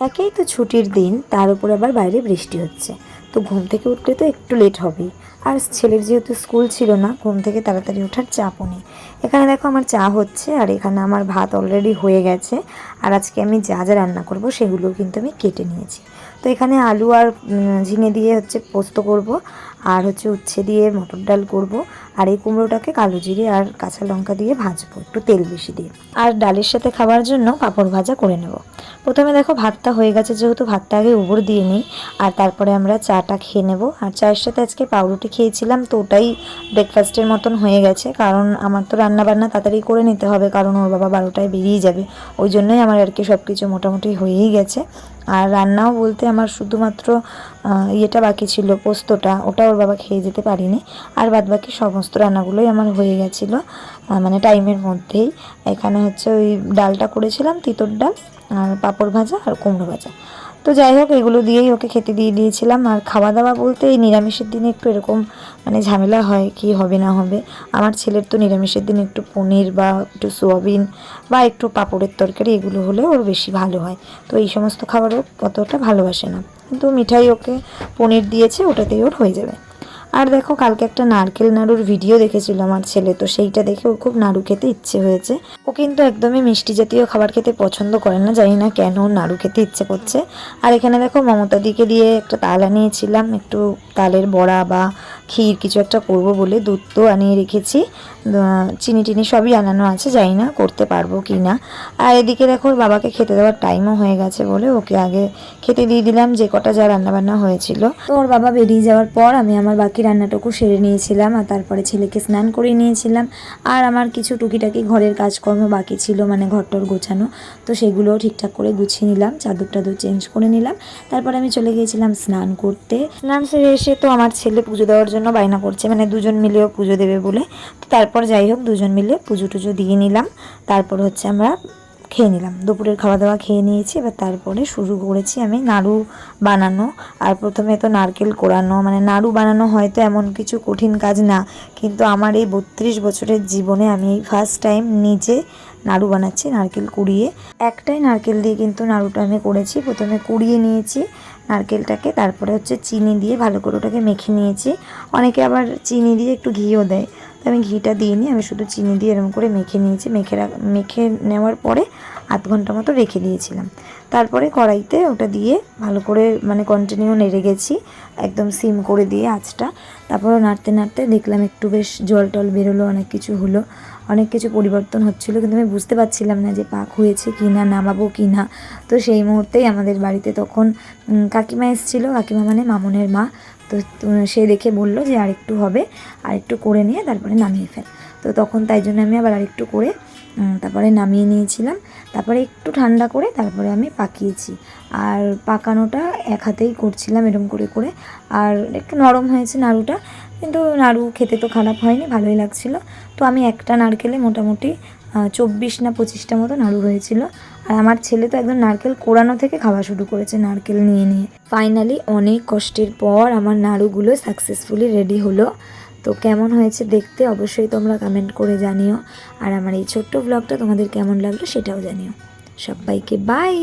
একেই তো ছুটির দিন, তার উপর আবার বাইরে বৃষ্টি হচ্ছে। তো ঘুম থেকে উঠলে তো একটু লেট হবেই। আর ছেলের যেহেতু স্কুল ছিল না, ঘুম থেকে তাড়াতাড়ি ওঠার চাপও নেই। এখানে দেখো আমার চা হচ্ছে, আর এখানে আমার ভাত অলরেডি হয়ে গেছে। আর আজকে আমি যা যা রান্না করব সেগুলোও কিন্তু আমি কেটে নিয়েছি। তো এখানে আলু আর ঝিঙে দিয়ে হচ্ছে পোস্ত করব, আর হচ্ছে উচ্ছে দিয়ে মটর ডাল করব। আর এই কুমড়োটাকে কালো জিরে আর কাঁচা লঙ্কা দিয়ে ভাজবো, একটু তেল বেশি দিয়ে। আর ডালের সাথে খাওয়ার জন্য পাঁপড় ভাজা করে নেব। প্রথমে দেখো ভাতটা হয়ে গেছে, যেহেতু ভাতটা আগে উপর দিয়ে নিই, আর তারপরে আমরা চাটা খেয়ে নেব। আর চায়ের সাথে আজকে পাউরুটি খেয়েছিলাম, তো ওটাই ব্রেকফাস্টের মতন হয়ে গেছে। কারণ আমার তো রান্নাবান্না তাড়াতাড়ি করে নিতে হবে, কারণ ওর বাবা 12টায় বেরিয়ে যাবে। ওই জন্যই আমার আর কি সব কিছু মোটামুটি হয়েই গেছে। আর রান্নাও বলতে আমার শুধুমাত্র ইয়েটা বাকি ছিল, পোস্তটা, ওটা ওর বাবা খেয়ে যেতে পারিনি। আর বাদবাকি সমস্ত রান্নাগুলোই আমার হয়ে গেছিলো মানে টাইমের মধ্যেই। এখানে হচ্ছে ওই ডালটা করেছিলাম, তিতর ডাল, আর পাঁপড় ভাজা আর কুমড়ো ভাজা। তো যাই হোক, এগুলো দিয়েই ওকে খেতে দিয়ে দিয়েছিলাম। আর খাওয়া দাওয়া বলতে এই নিরামিষের দিনে একটু এরকম মানে ঝামেলা হয়, কি হবে না হবে। আমার ছেলের তো নিরামিষের দিনে একটু পনির বা একটু সোয়াবিন বা একটু পাঁপড়ের তরকারি এগুলো হলে ওর বেশি ভালো হয়। তো এই সমস্ত খাবারও অতটা ভালোবাসে না, কিন্তু মিঠাই ওকে পনির দিয়েছে, ওটাতেই ওর হয়ে যাবে। আর দেখো, কালকে একটা নারকেল নাড়ুর ভিডিও দেখেছিল আমার ছেলে, তো সেইটা দেখে ওর খুব নাড়ু খেতে ইচ্ছে হয়েছে। ও কিন্তু একদমই মিষ্টি জাতীয় খাবার খেতে পছন্দ করে না, জানি না কেন নাড়ু খেতে ইচ্ছে করছে। আর এখানে দেখো মমতাদিকে দিয়ে একটা তাল আনিয়েছিলাম, একটু তালের বড়া বা ক্ষীর কিছু একটা করব বলে। দুধ তো আনিয়ে রেখেছি, চিনি টিনি সবই আনানো আছে, জানি না করতে পারবো কি না। আর এদিকে দেখো ওর বাবাকে খেতে দেওয়ার টাইমও হয়ে গেছে বলে ওকে আগে খেতে দিয়ে দিলাম, যে কটা যা রান্নাবান্না হয়েছিল। তো ওর বাবা বেরিয়ে যাওয়ার পর আমি আমার বাকি রান্নাটুকু সেরে নিয়েছিলাম, আর তারপরে ছেলেকে স্নান করিয়ে নিয়েছিলাম। আর আমার কিছু টুকিটাকি ঘরের কাজকর্ম বাকি ছিল, মানে ঘরটর গোছানো, তো সেগুলোও ঠিকঠাক করে গুছিয়ে নিলাম, চাদর টাদর চেঞ্জ করে নিলাম। তারপরে আমি চলে গিয়েছিলাম স্নান করতে। স্নান সেরে এসে তো আমার ছেলে পুজো দেওয়ার জন্য বায়না করছে, মানে দুজন মিলেও পুজো দেবে বলে। তো তারপর যাই হোক, দুজন মিলে পুজো টুজো দিয়ে নিলাম। তারপর হচ্ছে আমরা খেয়ে নিলাম, দুপুরের খাওয়া দাওয়া খেয়ে নিয়েছি। এবার তারপরে শুরু করেছি আমি নাড়ু বানানো। আর প্রথমে তো নারকেল কোড়ানো, মানে নাড়ু বানানো হয়তো এমন কিছু কঠিন কাজ না, কিন্তু আমার এই 32 বছরের জীবনে আমি এই ফার্স্ট টাইম নিজে নাড়ু বানাচ্ছি নারকেল কুড়িয়ে। একটাই নারকেল দিয়ে কিন্তু নাড়ুটা আমি করেছি। প্রথমে কুড়িয়ে নিয়েছি নারকেলটাকে, তারপরে হচ্ছে চিনি দিয়ে ভালো করে ওটাকে মেখে নিয়েছি। অনেকে আবার চিনি দিয়ে একটু ঘিও দেয়, তো আমি ঘিটা দিইনি, আমি শুধু চিনি দিয়ে এরকম করে মেখে নিয়েছি। মেখে নেওয়ার পরে আধ ঘন্টা মতো রেখে দিয়েছিলাম। তারপরে কড়াইতে ওটা দিয়ে ভালো করে মানে কন্টিনিউ নেড়ে গেছি, একদম সিম করে দিয়ে আঁচটা। তারপরে নাড়তে নাড়তে দেখলাম একটু বেশ জল টল বেরোলো, অনেক কিছু হলো, অনেক কিছু পরিবর্তন হচ্ছিলো, কিন্তু আমি বুঝতে পারছিলাম না যে পাক হয়েছে কি না, নামাবো কি না। তো সেই মুহূর্তেই আমাদের বাড়িতে তখন কাকিমা এসেছিলো, কাকিমা মানে মামনের মা। তো সে দেখে বললো যে আরেকটু হবে, আরেকটু করে নিয়ে তারপরে নামিয়ে ফেল। তো তখন তাই জন্য আমি আবার আরেকটু করে তারপরে নামিয়ে নিয়েছিলাম। তারপরে একটু ঠান্ডা করে তারপরে আমি পাকিয়েছি। আর পাকানোটা এক হাতেই করছিলাম এরকম করে করে। আর একটু নরম হয়েছে নাড়ুটা, কিন্তু নাড়ু খেতে তো খারাপ হয়নি, ভালোই লাগছিল। তো আমি একটা নারকেলে মোটামুটি 24 না 25টা মতো নাড়ু হয়েছিল। আর আমার ছেলে তো একদম নারকেল কোড়ানো থেকে খাওয়া শুরু করেছে নারকেল নিয়ে নিয়ে। ফাইনালি অনেক কষ্টের পর আমার নাড়ুগুলো সাকসেসফুলি রেডি হলো। তো কেমন হয়েছে দেখতে অবশ্যই তোমরা কমেন্ট করে জানিও। আর আমার এই ছোট্ট ব্লগটা তোমাদের কেমন লাগলো সেটাও জানিও। সবাইকে বাই।